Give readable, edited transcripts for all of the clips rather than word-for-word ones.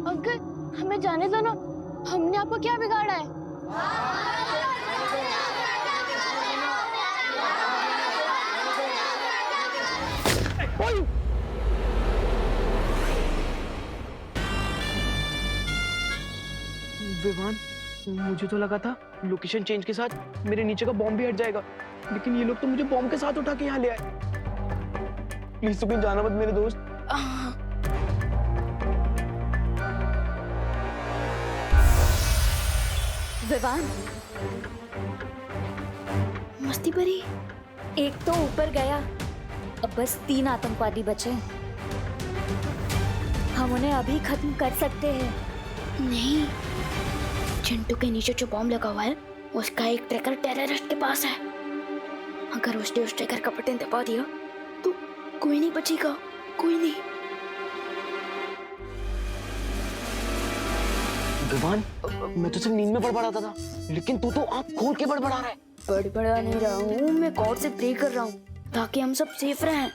Uncle हमें जाने दो ना, हमने आपको क्या बिगाड़ा है? विवान, मुझे तो लगा था लोकेशन चेंज के साथ मेरे नीचे का बॉम्ब भी हट जाएगा, लेकिन ये लोग तो मुझे बॉम्ब के साथ उठा के यहाँ ले आए। प्लीज तू कहीं जाना मत मेरे दोस्त। विवान, मस्ती भरी। एक तो ऊपर गया, अब बस 3 आतंकवादी बचे। हम उन्हें अभी खत्म कर सकते हैं। नहीं, चिंटू के नीचे जो बॉम्ब लगा हुआ है उसका एक ट्रैकर टेररिस्ट के पास है। अगर उसने उस ट्रैकर का बटन दबा दिया तो कोई नहीं बचेगा, कोई नहीं। विवान, मैं तो सिर्फ नींद में बड़बड़ाता था, लेकिन तू तो आंख खोल के बड़बड़ा रहा है। बड़बड़ा नहीं रहा हूँ, मैं गॉड से प्रे कर रहा हूँ ताकि हम सब सेफ रहें।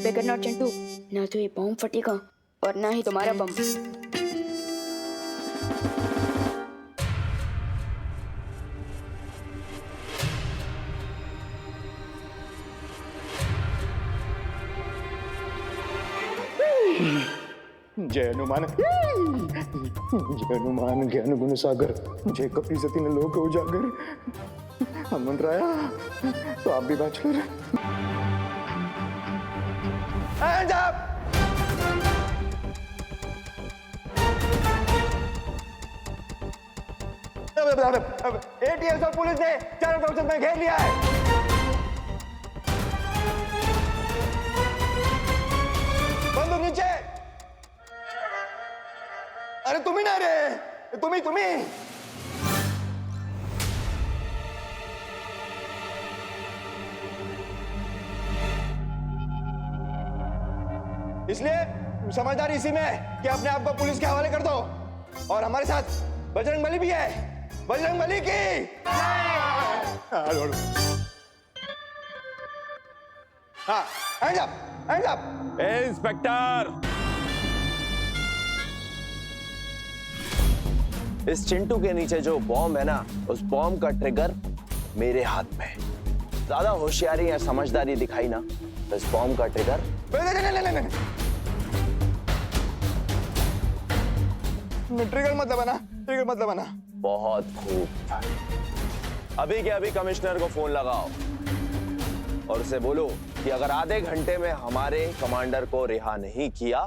बेगर नॉट चिंटू, ना तो ये बॉम्ब फटेगा और ना ही तुम्हारा बम। जय हनुमान, जय हनुमान ज्ञान गुण सागर, जय कपि सती न लोक उजागर। हनुमंतराया, तो आप भी बैचलर हैं। Hands up! ATS और पुलिस ने चारों तरफ से मैं घेर लिया है। बंदूक नीचे। अरे तुम ही ना रे, तुम ही। इसलिए समझदारी इसी में है कि अपने आप को पुलिस के हवाले कर दो। और हमारे साथ बजरंग बली भी है। बजरंग बली की हाँ, hands up, hands up। Inspector, इस चिंटू के नीचे जो बॉम्ब है ना, उस बॉम्ब का ट्रिगर मेरे हाथ में है। ज्यादा होशियारी या समझदारी दिखाई ना तो इस बॉम्ब का ट्रिगर नहीं। ट्रिगर मतलब है ना, ट्रिगर मतलब है ना। बहुत खूब। अभी के अभी कमिश्नर को फोन लगाओ और उसे बोलो कि अगर आधे घंटे में हमारे कमांडर को रिहा नहीं किया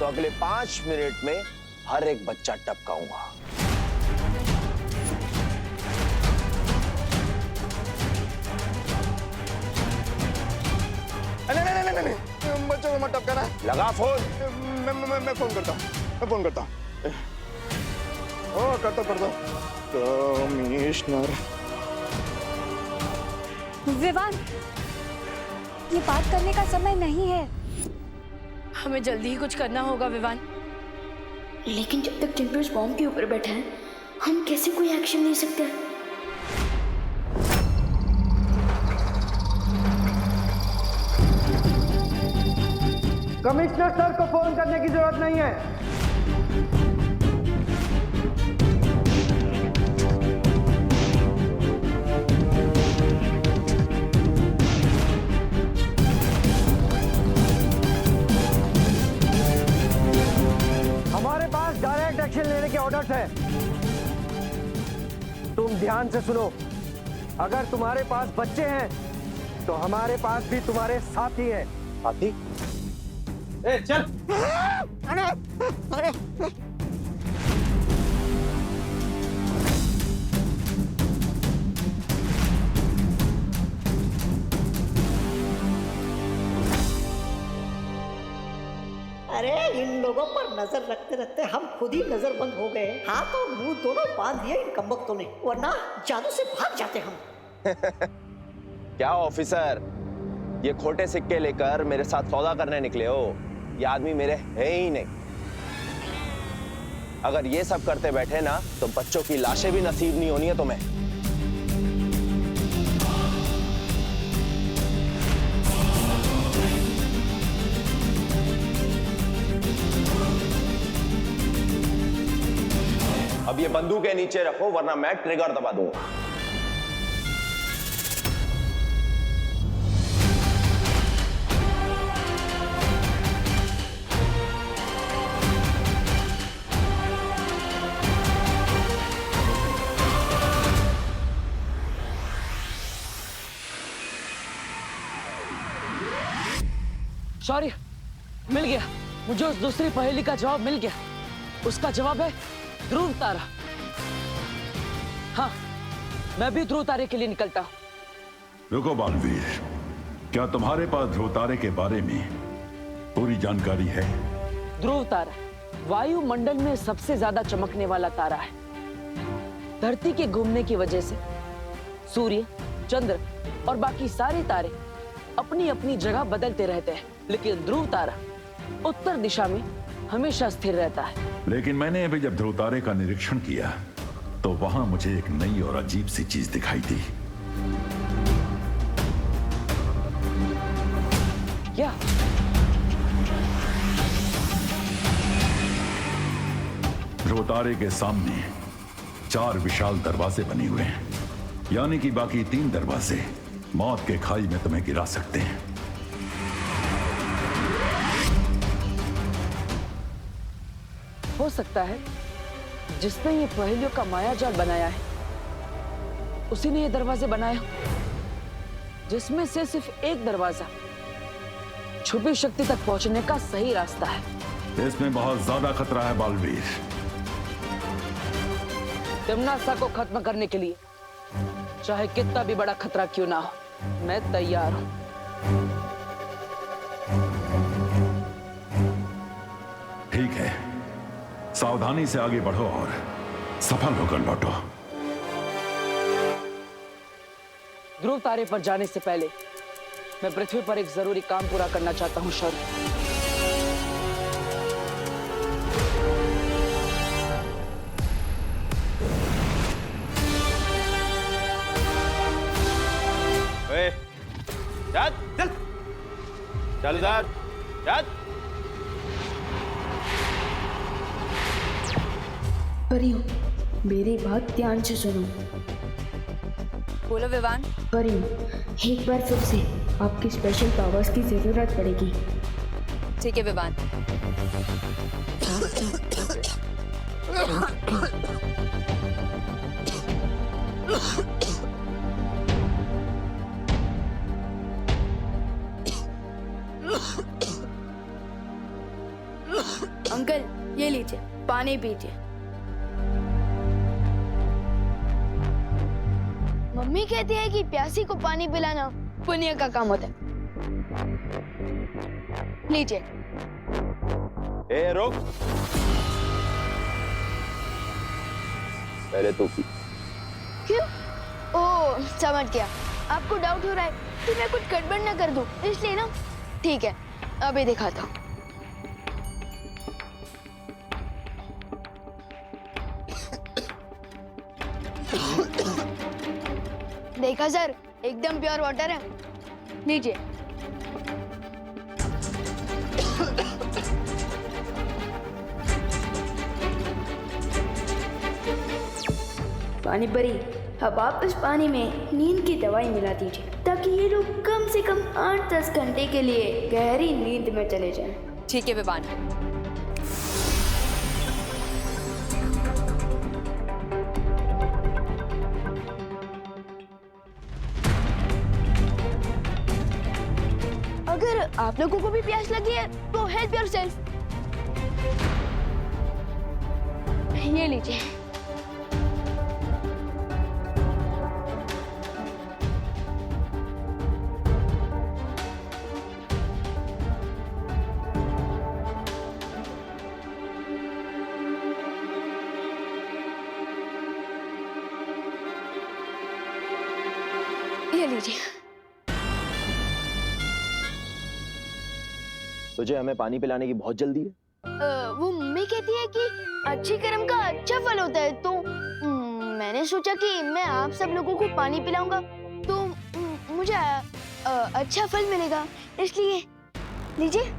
तो अगले 5 मिनट में हर एक बच्चा टपकाऊंगा। नहीं, बच्चों को मत टपकाना। लगा फोन। मैं फोन करता हूँ, मैं फोन करता हूँ। ओ, करता कमिश्नर। विवान, ये बात करने का समय नहीं है। हमें जल्दी ही कुछ करना होगा विवान। लेकिन जब तक चिंटू इस बॉम्ब के ऊपर बैठा है, हम कैसे कोई एक्शन ले सकते हैं? कमिश्नर सर को फोन करने की जरूरत नहीं है। हमारे पास डायरेक्ट एक्शन लेने के ऑर्डर्स हैं। तुम ध्यान से सुनो, अगर तुम्हारे पास बच्चे हैं तो हमारे पास भी तुम्हारे साथी हैं। साथी? ए, चल। अरे इन लोगों पर नजर रखते रखते हम खुद ही नजरबंद हो गए। हाथ और मुंह दोनों बांध दिए इन कमबख्तों ने, वरना जादू से भाग जाते हम। क्या ऑफिसर, ये खोटे सिक्के लेकर मेरे साथ सौदा करने निकले हो? ये आदमी मेरे है ही नहीं। अगर ये सब करते बैठे ना तो बच्चों की लाशें भी नसीब नहीं होनी है तुम्हें। अब ये बंदूकें नीचे रखो वरना मैं ट्रिगर दबा दूंगा। शौर्य, मिल गया मुझे उस दूसरी पहेली का जवाब मिल गया। उसका जवाब है ध्रुव तारा। हाँ, मैं भी ध्रुव तारे के लिए निकलता हूँ। रुको बालवीर, क्या तुम्हारे पास ध्रुव तारे के बारे में पूरी जानकारी है? ध्रुव तारा वायुमंडल में सबसे ज्यादा चमकने वाला तारा है। धरती के घूमने की वजह से सूर्य, चंद्र और बाकी सारे तारे अपनी अपनी जगह बदलते रहते हैं, लेकिन ध्रुव तारा उत्तर दिशा में हमेशा स्थिर रहता है। लेकिन मैंने अभी जब ध्रुव तारे का निरीक्षण किया तो वहां मुझे एक नई और अजीब सी चीज दिखाई दी। क्या? ध्रुव तारे के सामने 4 विशाल दरवाजे बने हुए हैं, यानी कि बाकी 3 दरवाजे मौत के खाई में तुम्हें गिरा सकते हैं। हो सकता है जिसने ये पहेलियों का मायाजाल बनाया है उसी ने ये दरवाजे बनाए हो, जिसमें से सिर्फ एक दरवाजा छुपी शक्ति तक पहुंचने का सही रास्ता है। इसमें बहुत ज्यादा खतरा है बालवीर। तिम्नासा को खत्म करने के लिए चाहे कितना भी बड़ा खतरा क्यों ना हो, मैं तैयार हूं। ठीक है, सावधानी से आगे बढ़ो और सफल होकर लौटो। ध्रुव तारे पर जाने से पहले मैं पृथ्वी पर एक जरूरी काम पूरा करना चाहता हूं शौर्य। चल चल चल उधर चल। परियों, मेरी बात ध्यान से सुनो। बोलो विवान। परियों, एक बार फिर से आपकी स्पेशल पावर्स की जरूरत पड़ेगी। ठीक है विवान। अंकल, ये लीजिए, पानी पीजिए। मम्मी कहती है कि प्यासी को पानी पिलाना पुण्य का काम होता है। लीजिए। ए रुक, पहले तू पी। क्यों? ओह, समझ गया। आपको डाउट हो रहा है कि मैं कुछ गड़बड़ ना कर दूं, इसलिए ना। ठीक है, अभी दिखाता हूँ। देखा सर, एकदम प्योर वाटर है। लीजिए। पानी परी, अब आप इस पानी में नींद की दवाई मिला दीजिए ताकि ये लोग कम से कम 8-10 घंटे के लिए गहरी नींद में चले जाएं। ठीक है विवान। अगर आप लोगों को भी प्यास लगी है तो हेल्प योरसेल्फ। ये लीजिए। ये लीजिए। तुझे हमें पानी पिलाने की बहुत जल्दी है? वो मम्मी कहती है कि अच्छे कर्म का अच्छा फल होता है, तो मैंने सोचा कि मैं आप सब लोगों को पानी पिलाऊंगा तो मुझे अच्छा फल मिलेगा, इसलिए लीजिए।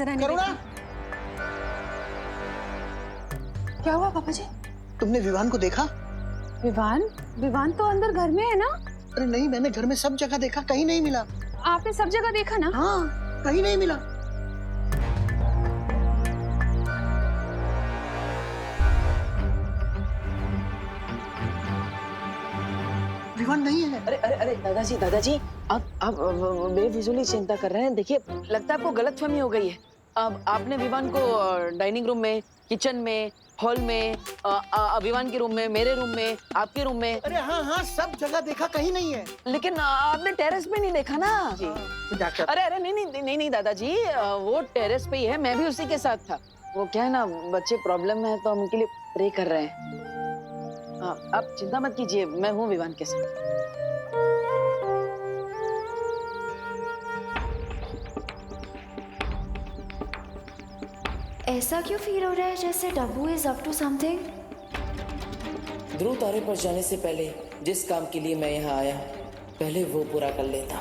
नजर आने करुणा, देती। क्या हुआ पापा जी? तुमने विवान को देखा? विवान? विवान तो अंदर घर में है ना? अरे नहीं, मैंने घर में सब जगह देखा, कहीं नहीं मिला। आपने सब जगह देखा ना? हाँ, कहीं नहीं मिला। विवान नहीं है। अरे अरे अरे दादाजी आप बेफिजूली चिंता कर रहे हैं। देखिए, लगता है आपको गलतफहमी हो गई है। अब आपने विवान को डाइनिंग रूम में, किचन में, हॉल में, विवान के रूम में, मेरे रूम में, आपके रूम में। अरे हाँ, सब जगह देखा, कहीं नहीं है। लेकिन आपने टेरेस पे नहीं देखा ना जी? डॉक्टर, अरे अरे नहीं दादाजी, वो टेरेस पे ही है, मैं भी उसी के साथ था। वो क्या है ना, बच्चे प्रॉब्लम में है तो हम उनके लिए प्रे कर रहे हैं। आप चिंता मत कीजिए, मैं हूँ विवान के साथ। ऐसा क्यों फील हो रहा है जैसे डब्बू इज अप टू समथिंग? ध्रुव तारे पर जाने से पहले जिस काम के लिए मैं यहाँ आया, पहले वो पूरा कर लेता।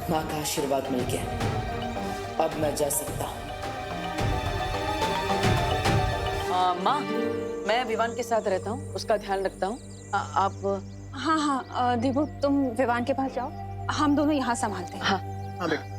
माँ का आशीर्वाद मिल गया, अब मैं जा सकता हूँ। माँ, मैं विवान के साथ रहता हूँ, उसका ध्यान रखता हूँ। आप? हाँ, दीपू तुम विवान के पास जाओ, हम दोनों यहाँ संभालते हैं। हाँ बेटा।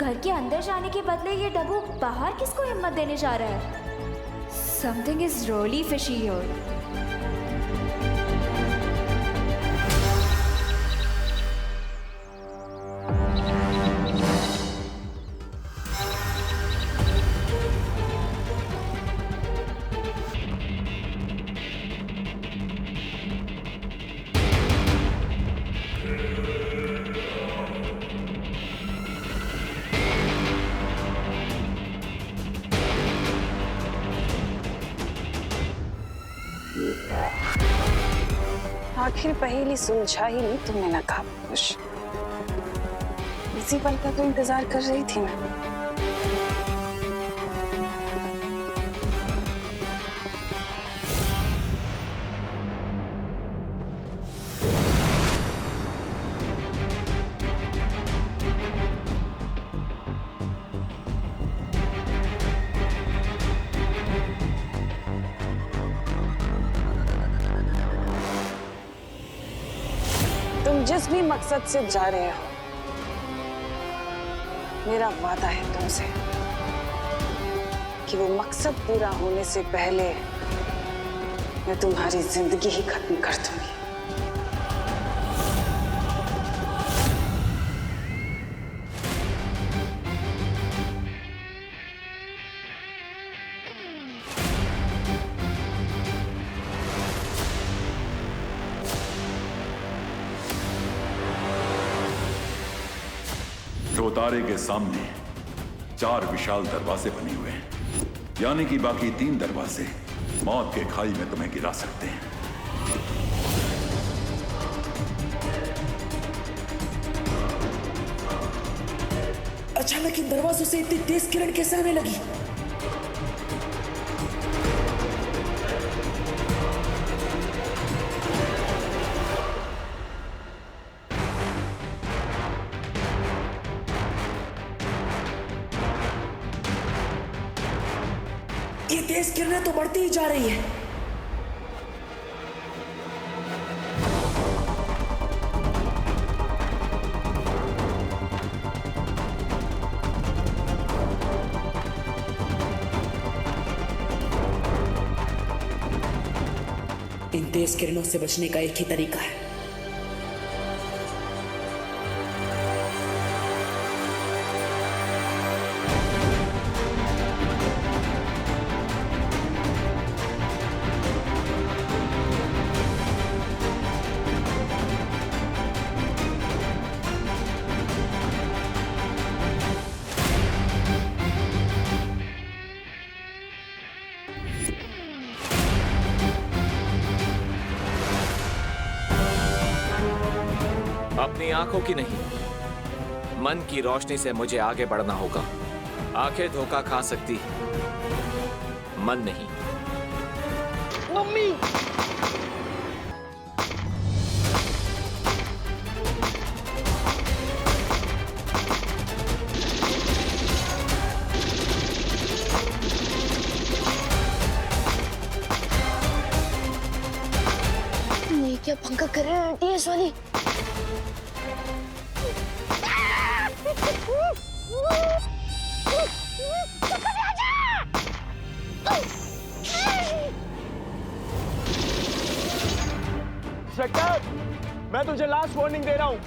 घर के अंदर जाने के बदले ये डब्बू बाहर किसको हिम्मत देने जा रहा है? Something is really fishy here. आखिर पहेली सुलझा ही नहीं तुमने ना कहा खुश। इसी पल का तो इंतजार कर रही थी मैं। तुम जिस भी मकसद से जा रहे हो, मेरा वादा है तुमसे कि वो मकसद पूरा होने से पहले मैं तुम्हारी जिंदगी ही खत्म कर दूंगी। ध्रुवतारे के सामने 4 विशाल दरवाजे बने हुए हैं, यानी कि बाकी 3 दरवाजे मौत के खाई में तुम्हें गिरा सकते हैं। अचानक इन दरवाजों से इतनी तेज किरण कैसे आने लगी? ये तेज किरणें तो बढ़ती ही जा रही है। इन तेज किरणों से बचने का एक ही तरीका है। अपनी आंखों की नहीं, मन की रोशनी से मुझे आगे बढ़ना होगा। आंखें धोखा खा सकती, मन नहीं। मम्मी! ये क्या पंखा कर रहे हैं आंटी वाली? इंस्पेक्टर, मैं तुझे लास्ट वार्निंग दे रहा हूँ।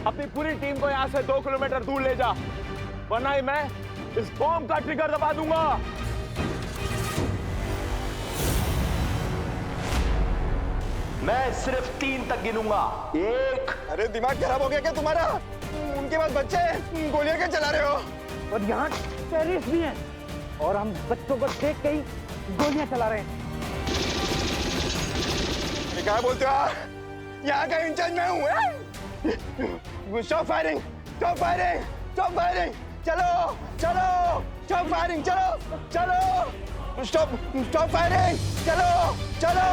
अपनी पूरी टीम को यहाँ से 2 किलोमीटर दूर ले जा, वरना ही मैं इस बॉम्ब का ट्रिगर दबा दूंगा। मैं सिर्फ 3 तक गिनूंगा। 1। अरे दिमाग खराब हो गया क्या तुम्हारा? उनके पास बच्चे हैं, गोलियां क्या चला रहे हो? और यहाँ टेररिस्ट भी हैं और हम बच्चों को देख के ही गोलियां चला रहे हैं। क्या बोलते हो? यहाँ का इंचार्ज मैं हूँ। Stop firing, stop firing, stop firing. चलो चलो, स्टॉप फायरिंग, चलो चलो, स्टॉप स्टॉप फायरिंग, चलो चलो।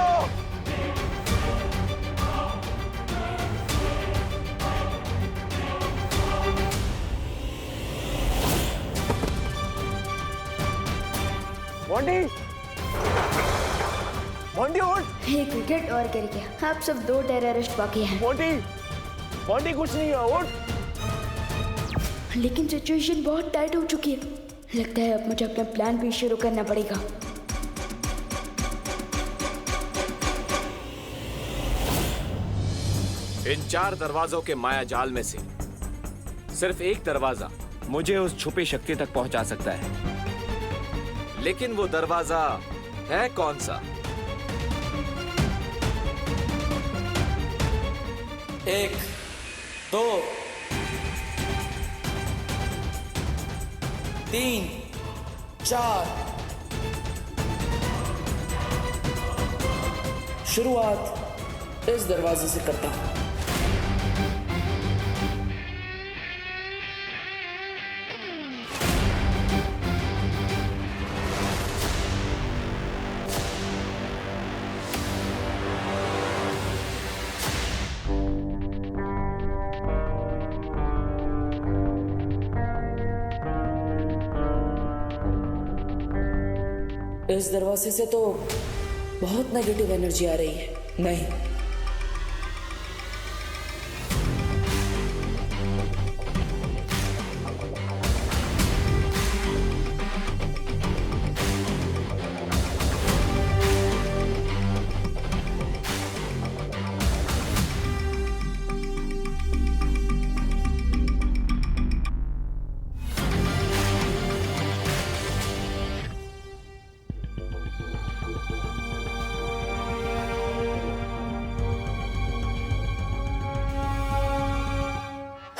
मोंटी! मोंटी उठ! एक विकेट और गिर गया। अब सब 2 टेररिस्ट बाकी हैं। मोंटी! मोंटी कुछ नहीं है, उठ! लेकिन सिचुएशन बहुत टाइट हो चुकी है। लगता है अब मुझे अपना प्लान भी शुरू करना पड़ेगा। इन 4 दरवाजों के माया जाल में से सिर्फ एक दरवाजा मुझे उस छुपी शक्ति तक पहुंचा सकता है। लेकिन वो दरवाजा है कौन सा? 1, 2, 3, 4। शुरुआत इस दरवाजे से करता हूं। इस दरवाजे से तो बहुत नेगेटिव एनर्जी आ रही है। नहीं,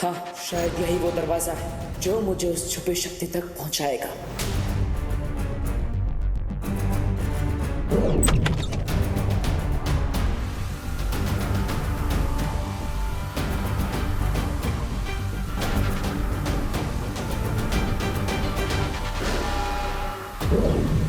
हाँ, शायद यही वो दरवाजा है जो मुझे उस छुपी शक्ति तक पहुंचाएगा। है।